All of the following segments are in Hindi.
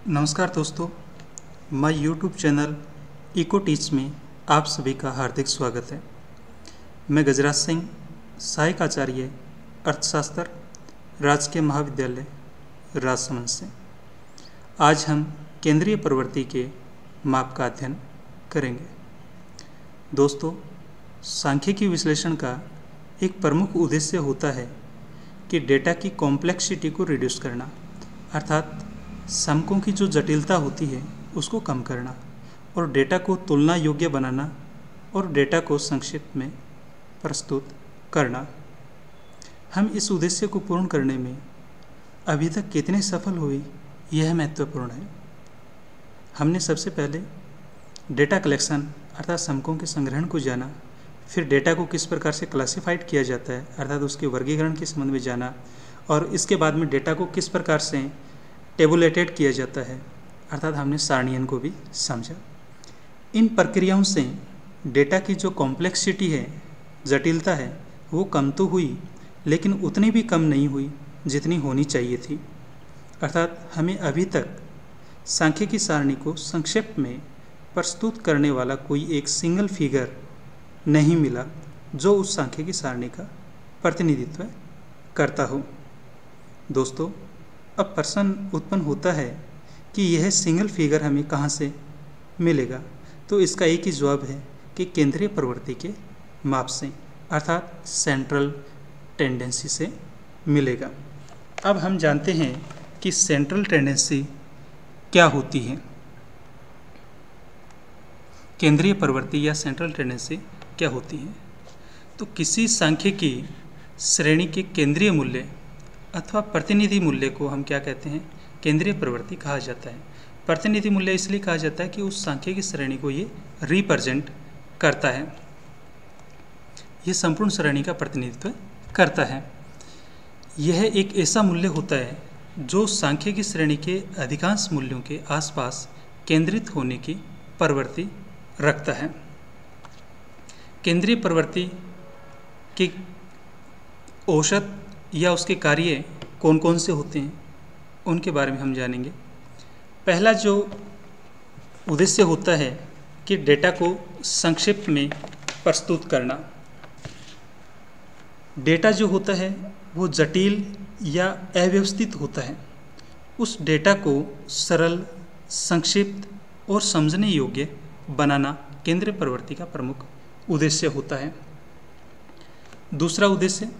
नमस्कार दोस्तों, my YouTube channel eco teach में आप सभी का हार्दिक स्वागत है। मैं गजराज सिंह, सहायक आचार्य अर्थशास्त्र, राजकीय महाविद्यालय राजसमंद से। आज हम केंद्रीय प्रवृत्ति के माप का अध्ययन करेंगे। दोस्तों, सांख्यिकी विश्लेषण का एक प्रमुख उद्देश्य होता है कि डेटा की कॉम्प्लेक्सिटी को रिड्यूस करना, अर्थात समकों की जो जटिलता होती है उसको कम करना और डेटा को तुलना योग्य बनाना और डेटा को संक्षिप्त में प्रस्तुत करना। हम इस उद्देश्य को पूर्ण करने में अभी तक कितने सफल हुए, यह महत्वपूर्ण है। हमने सबसे पहले डेटा कलेक्शन अर्थात समकों के संग्रहण को जाना, फिर डेटा को किस प्रकार से क्लासिफाइड किया जाता है अर्थात उसके वर्गीकरण के संबंध में जाना, और इसके बाद में डेटा को किस प्रकार से टेबुलेटेड किया जाता है अर्थात हमने सारणीयन को भी समझा। इन प्रक्रियाओं से डेटा की जो कॉम्प्लेक्सिटी है, जटिलता है, वो कम तो हुई लेकिन उतनी भी कम नहीं हुई जितनी होनी चाहिए थी। अर्थात हमें अभी तक सांख्यिकी सारणी को संक्षेप में प्रस्तुत करने वाला कोई एक सिंगल फिगर नहीं मिला जो उस सांख्यिकी सारणी का प्रतिनिधित्व करता हो। दोस्तों, अब प्रश्न उत्पन्न होता है कि यह सिंगल फिगर हमें कहाँ से मिलेगा। तो इसका एक ही जवाब है कि केंद्रीय प्रवृत्ति के माप से अर्थात सेंट्रल टेंडेंसी से मिलेगा। अब हम जानते हैं कि सेंट्रल टेंडेंसी क्या होती है। केंद्रीय प्रवृत्ति या सेंट्रल टेंडेंसी क्या होती है? तो किसी सांख्यिकी श्रेणी के केंद्रीय मूल्य अथवा प्रतिनिधि मूल्य को हम क्या कहते हैं? केंद्रीय प्रवृत्ति कहा जाता है। प्रतिनिधि मूल्य इसलिए कहा जाता है कि उस सांख्यिकी श्रेणी को ये रिप्रेजेंट करता है, ये संपूर्ण श्रेणी का प्रतिनिधित्व करता है। यह एक ऐसा मूल्य होता है जो सांख्यिकी श्रेणी के अधिकांश मूल्यों के आसपास केंद्रित होने की प्रवृत्ति रखता है। केंद्रीय प्रवृत्ति की औसत या उसके कार्य कौन कौन से होते हैं उनके बारे में हम जानेंगे। पहला जो उद्देश्य होता है कि डेटा को संक्षिप्त में प्रस्तुत करना। डेटा जो होता है वो जटिल या अव्यवस्थित होता है। उस डेटा को सरल, संक्षिप्त और समझने योग्य बनाना केंद्रीय प्रवृत्ति का प्रमुख उद्देश्य होता है। दूसरा उद्देश्य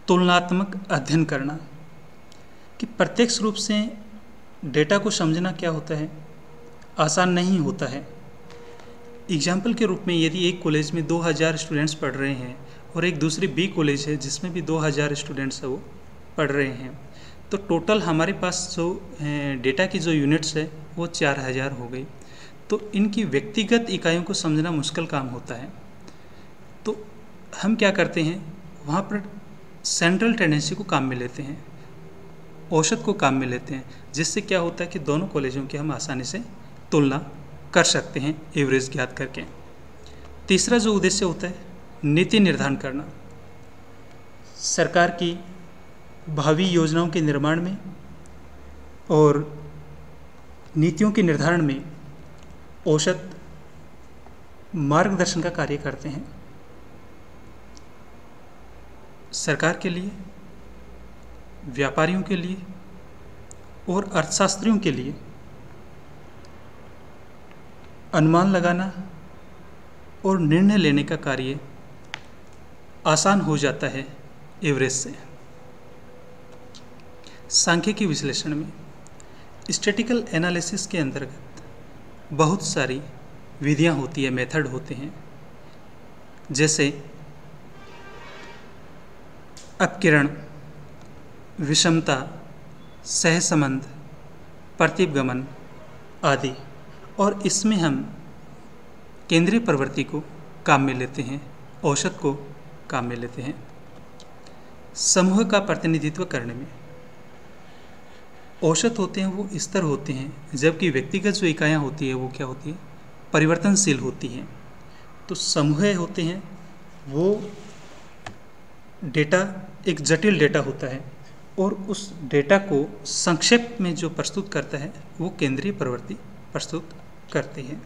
तुलनात्मक अध्ययन करना, कि प्रत्यक्ष रूप से डेटा को समझना क्या होता है, आसान नहीं होता है। एग्जाम्पल के रूप में यदि एक कॉलेज में 2000 स्टूडेंट्स पढ़ रहे हैं और एक दूसरी बी कॉलेज है जिसमें भी 2000 स्टूडेंट्स है वो पढ़ रहे हैं, तो टोटल हमारे पास जो डेटा की जो यूनिट्स है वो 4000 हो गई। तो इनकी व्यक्तिगत इकाइयों को समझना मुश्किल काम होता है। तो हम क्या करते हैं, वहाँ पर सेंट्रल टेंडेंसी को काम में लेते हैं, औसत को काम में लेते हैं, जिससे क्या होता है कि दोनों कॉलेजों की हम आसानी से तुलना कर सकते हैं एवरेज ज्ञात करके। तीसरा जो उद्देश्य होता है नीति निर्धारण करना। सरकार की भावी योजनाओं के निर्माण में और नीतियों के निर्धारण में औसत मार्गदर्शन का कार्य करते हैं। सरकार के लिए, व्यापारियों के लिए और अर्थशास्त्रियों के लिए अनुमान लगाना और निर्णय लेने का कार्य आसान हो जाता है एवरेज से। सांख्यिकी विश्लेषण में स्टैटिस्टिकल एनालिसिस के अंतर्गत बहुत सारी विधियां होती है, मेथड होते हैं, जैसे अपकिरण, विषमता, सहसंबंध, प्रतिगमन आदि। और इसमें हम केंद्रीय प्रवृत्ति को काम में लेते हैं, औसत को काम में लेते हैं। समूह का प्रतिनिधित्व करने में औसत होते हैं वो स्तर होते हैं, जबकि व्यक्तिगत जो इकाइयाँ होती है वो क्या होती है, परिवर्तनशील होती हैं। तो समूह होते हैं वो डेटा एक जटिल डेटा होता है और उस डेटा को संक्षेप में जो प्रस्तुत करता है वो केंद्रीय प्रवृत्ति प्रस्तुत करती है।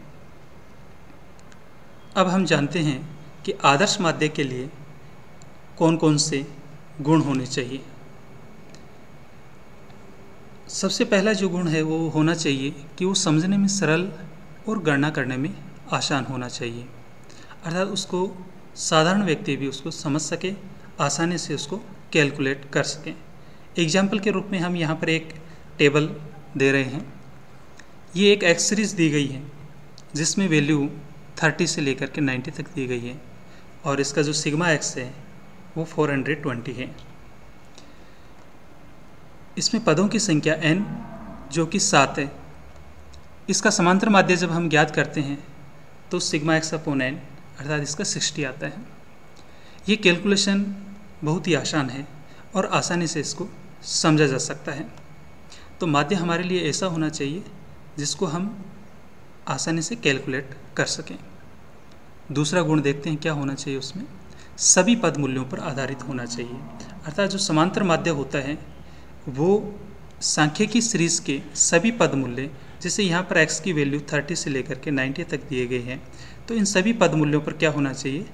अब हम जानते हैं कि आदर्श माध्य के लिए कौन कौन से गुण होने चाहिए। सबसे पहला जो गुण है वो होना चाहिए कि वो समझने में सरल और गणना करने में आसान होना चाहिए, अर्थात उसको साधारण व्यक्ति भी उसको समझ सके, आसानी से उसको कैलकुलेट कर सकें। एग्जाम्पल के रूप में हम यहाँ पर एक टेबल दे रहे हैं। ये एक एक्स सीरीज़ दी गई है जिसमें वैल्यू 30 से लेकर के 90 तक दी गई है और इसका जो सिग्मा एक्स है वो 420 है। इसमें पदों की संख्या n जो कि 7 है। इसका समांतर माध्य जब हम ज्ञात करते हैं तो सिग्मा एक्स अपॉन n अर्थात इसका 60 आता है। ये कैलकुलेशन बहुत ही आसान है और आसानी से इसको समझा जा सकता है। तो माध्य हमारे लिए ऐसा होना चाहिए जिसको हम आसानी से कैलकुलेट कर सकें। दूसरा गुण देखते हैं क्या होना चाहिए उसमें। सभी पद मूल्यों पर आधारित होना चाहिए, अर्थात जो समांतर माध्य होता है वो सांख्यिकी सीरीज़ के सभी पद मूल्य, जैसे यहाँ पर x की वैल्यू 30 से लेकर के 90 तक दिए गए हैं, तो इन सभी पद मूल्यों पर क्या होना चाहिए,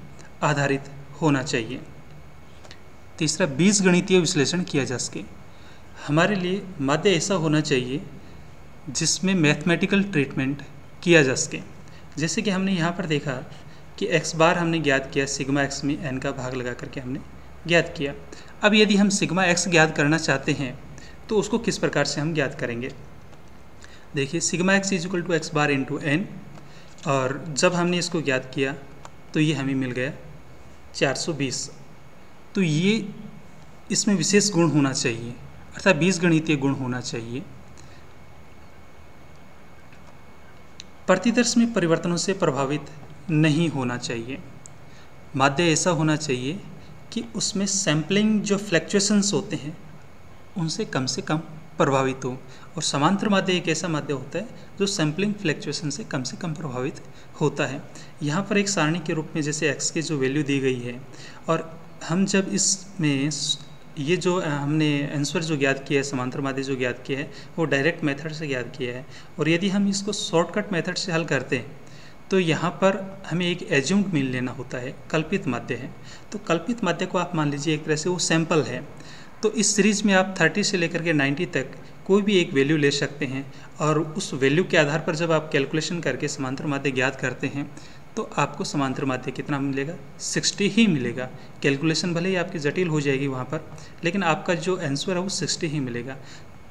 आधारित होना चाहिए। तीसरा, बीजगणितीय विश्लेषण किया जा सके। हमारे लिए माध्य ऐसा होना चाहिए जिसमें मैथमेटिकल ट्रीटमेंट किया जा सके। जैसे कि हमने यहाँ पर देखा कि x बार हमने ज्ञात किया, सिग्मा x में n का भाग लगा करके हमने ज्ञात किया। अब यदि हम सिग्मा x ज्ञात करना चाहते हैं तो उसको किस प्रकार से हम ज्ञात करेंगे। देखिए, sigma x is equal to x bar into n, और जब हमने इसको ज्ञात किया तो ये हमें मिल गया 420। तो ये इसमें विशेष गुण होना चाहिए, अर्थात बीजगणितीय गुण होना चाहिए। प्रतिदर्श में परिवर्तनों से प्रभावित नहीं होना चाहिए। माध्य ऐसा होना चाहिए कि उसमें सैम्पलिंग जो फ्लैक्चुएशंस होते हैं उनसे कम प्रभावित हो, और समांतर माध्य एक ऐसा माध्य होता है जो सैम्पलिंग फ्लैक्चुएशन से कम प्रभावित होता है। यहाँ पर एक सारणी के रूप में जैसे x की जो वैल्यू दी गई है, और हम जब इसमें ये जो हमने आंसर जो ज्ञात किया है, समांतर माध्य जो ज्ञात किया है वो डायरेक्ट मेथड से ज्ञात किया है, और यदि हम इसको शॉर्टकट मेथड से हल करते हैं तो यहाँ पर हमें एक एज्यूम्ड मीन लेना होता है, कल्पित माध्य है। तो कल्पित माध्य को आप मान लीजिए एक तरह से वो सैंपल है। तो इस सीरीज़ में आप 30 से लेकर के 90 तक कोई भी एक वैल्यू ले सकते हैं, और उस वैल्यू के आधार पर जब आप कैलकुलेशन करके समांतर माध्य ज्ञात करते हैं तो आपको समांतर माध्य कितना मिलेगा, 60 ही मिलेगा। कैलकुलेशन भले ही आपकी जटिल हो जाएगी वहाँ पर, लेकिन आपका जो आंसर है वो 60 ही मिलेगा।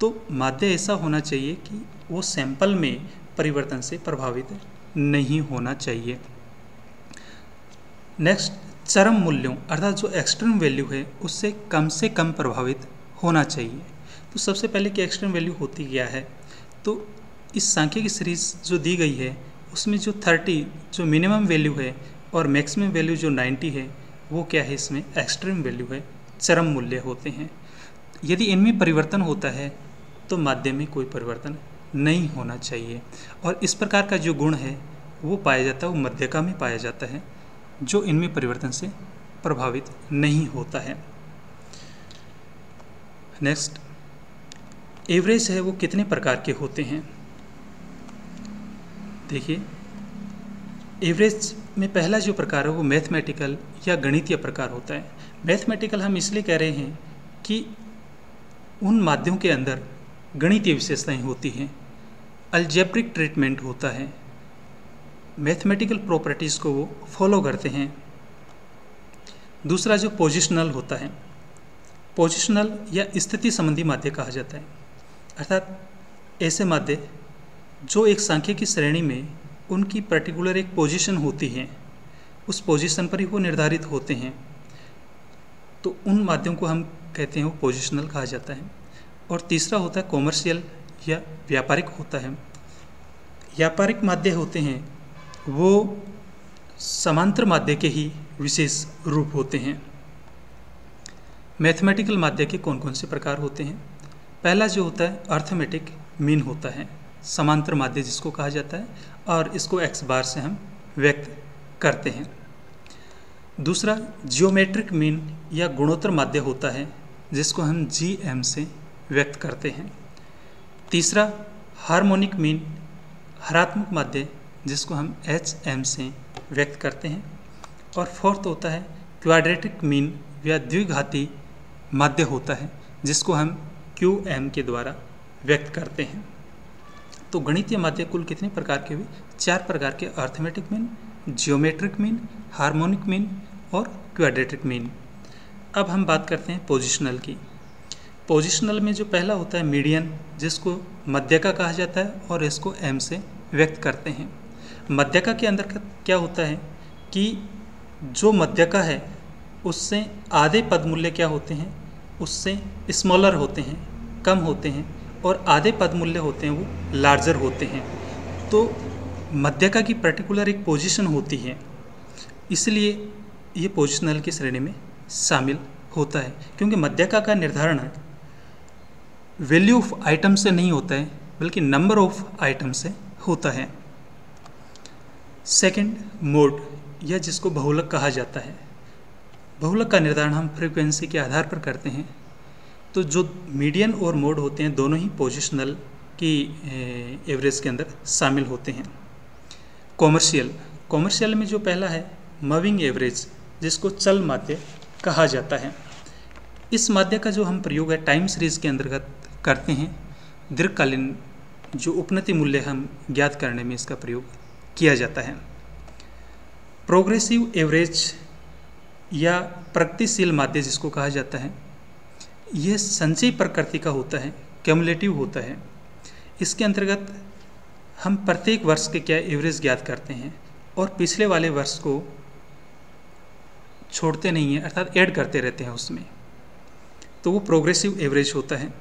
तो माध्य ऐसा होना चाहिए कि वो सैंपल में परिवर्तन से प्रभावित नहीं होना चाहिए। नेक्स्ट, चरम मूल्यों अर्थात जो एक्सट्रीम वैल्यू है उससे कम प्रभावित होना चाहिए। तो सबसे पहले कि एक्सट्रीम वैल्यू होती क्या है, तो इस सांख्यिकी सीरीज़ जो दी गई है उसमें जो 30 जो मिनिमम वैल्यू है और मैक्सिमम वैल्यू जो 90 है वो क्या है, इसमें एक्सट्रीम वैल्यू है, चरम मूल्य होते हैं। यदि इनमें परिवर्तन होता है तो माध्य में कोई परिवर्तन नहीं होना चाहिए, और इस प्रकार का जो गुण है वो पाया जाता है, वो मध्यका में पाया जाता है जो इनमें परिवर्तन से प्रभावित नहीं होता है। नेक्स्ट, एवरेज है वो कितने प्रकार के होते हैं। देखिए, एवरेज में पहला जो प्रकार है वो मैथमेटिकल या गणितीय प्रकार होता है। मैथमेटिकल हम इसलिए कह रहे हैं कि उन माध्यों के अंदर गणितीय विशेषताएं होती हैं, अलजेब्रिक ट्रीटमेंट होता है, मैथमेटिकल प्रॉपर्टीज़ को वो फॉलो करते हैं। दूसरा जो पोजिशनल होता है, पोजिशनल या स्थिति संबंधी माध्य कहा जाता है, अर्थात ऐसे माध्य जो एक सांख्यिकी श्रेणी में उनकी पर्टिकुलर एक पोजीशन होती है, उस पोजीशन पर ही वो निर्धारित होते हैं, तो उन माध्यों को हम कहते हैं वो पोजिशनल कहा जाता है। और तीसरा होता है कॉमर्शियल या व्यापारिक होता है। व्यापारिक माध्य होते हैं वो समांतर माध्य के ही विशेष रूप होते हैं। मैथमेटिकल माध्य के कौन कौन से प्रकार होते हैं। पहला जो होता है अर्थमेटिक मीन होता है, समांतर माध्य जिसको कहा जाता है, और इसको x बार से हम व्यक्त करते हैं। दूसरा जियोमेट्रिक मीन या गुणोत्तर माध्य होता है जिसको हम GM से व्यक्त करते हैं। तीसरा हार्मोनिक मीन हरात्मक माध्य, जिसको हम HM से व्यक्त करते हैं। और फोर्थ होता है क्वाड्रेटिक मीन या द्विघाती माध्य होता है, जिसको हम QM के द्वारा व्यक्त करते हैं। तो गणितीय माध्य कुल कितने प्रकार के हुए? 4 प्रकार के, arithmetic mean, geometric mean, harmonic mean और क्वाड्रेटिक मीन। अब हम बात करते हैं पोजिशनल की। पोजिशनल में जो पहला होता है मीडियन, जिसको मध्यका कहा जाता है और इसको M से व्यक्त करते हैं। मध्यका के अंदर क्या होता है कि जो मध्यका है उससे आधे पद मूल्य क्या होते हैं, उससे स्मॉलर होते हैं, कम होते हैं, और आधे पद मूल्य होते हैं वो लार्जर होते हैं। तो मध्यका की पर्टिकुलर एक पोजीशन होती है, इसलिए ये पोजिशनल की श्रेणी में शामिल होता है, क्योंकि मध्यका का निर्धारण वैल्यू ऑफ आइटम से नहीं होता है बल्कि नंबर ऑफ आइटम से होता है। सेकंड मोड, या जिसको बहुलक कहा जाता है। बहुलक का निर्धारण हम फ्रीक्वेंसी के आधार पर करते हैं। तो जो मीडियन और मोड होते हैं दोनों ही पोजिशनल की एवरेज के अंदर शामिल होते हैं। कॉमर्शियल में जो पहला है मूविंग एवरेज, जिसको चल माध्य कहा जाता है। इस माध्य का जो हम प्रयोग है टाइम सीरीज के अंतर्गत करते हैं। दीर्घकालीन जो उपनति मूल्य हम ज्ञात करने में इसका प्रयोग किया जाता है। प्रोग्रेसिव एवरेज या प्रगतिशील माध्य जिसको कहा जाता है, यह संचयी प्रकृति का होता है, क्यूमुलेटिव होता है। इसके अंतर्गत हम प्रत्येक वर्ष के क्या एवरेज ज्ञात करते हैं और पिछले वाले वर्ष को छोड़ते नहीं हैं, अर्थात ऐड करते रहते हैं उसमें, तो वो प्रोग्रेसिव एवरेज होता है।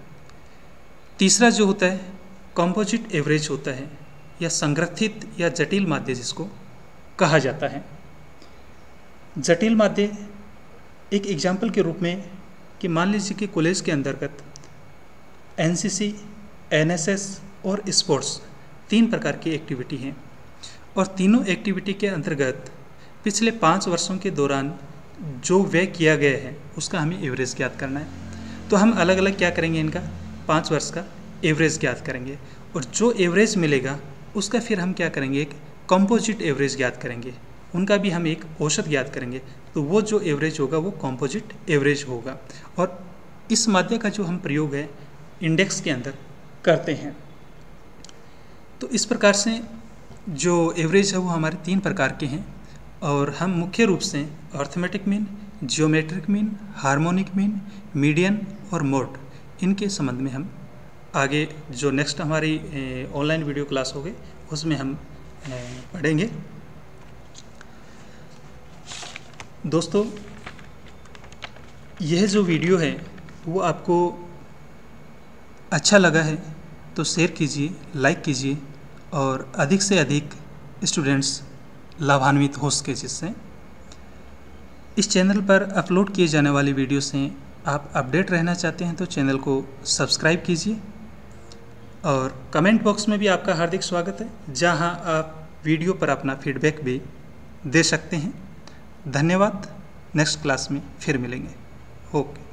तीसरा जो होता है कंपोजिट एवरेज होता है, या संग्रथित या जटिल माध्य जिसको कहा जाता है। जटिल माध्य एक एग्जाम्पल के रूप में कि मान लीजिए कि कॉलेज के अंतर्गत NCC, NSS और स्पोर्ट्स 3 प्रकार की एक्टिविटी हैं, और तीनों एक्टिविटी के अंतर्गत पिछले 5 वर्षों के दौरान जो व्यय किया गया है उसका हमें एवरेज ज्ञात करना है। तो हम अलग अलग क्या करेंगे, इनका 5 वर्ष का एवरेज ज्ञात करेंगे, और जो एवरेज मिलेगा उसका फिर हम क्या करेंगे, एक कंपोजिट एवरेज ज्ञात करेंगे, उनका भी हम एक औसत ज्ञात करेंगे। तो वो जो एवरेज होगा वो कंपोजिट एवरेज होगा। और इस माध्य का जो हम प्रयोग है इंडेक्स के अंदर करते हैं। तो इस प्रकार से जो एवरेज है वो हमारे 3 प्रकार के हैं, और हम मुख्य रूप से arithmetic mean, geometric mean, harmonic mean, median और मोड, इनके संबंध में हम आगे जो नेक्स्ट हमारी ऑनलाइन वीडियो क्लास होगी उसमें हम पढ़ेंगे। दोस्तों, यह जो वीडियो है वो आपको अच्छा लगा है तो शेयर कीजिए, लाइक कीजिए, और अधिक से अधिक स्टूडेंट्स लाभान्वित हो सके। जिससे इस चैनल पर अपलोड किए जाने वाली वीडियो से आप अपडेट रहना चाहते हैं तो चैनल को सब्सक्राइब कीजिए, और कमेंट बॉक्स में भी आपका हार्दिक स्वागत है, जहां आप वीडियो पर अपना फीडबैक भी दे सकते हैं। धन्यवाद। नेक्स्ट क्लास में फिर मिलेंगे। ओके।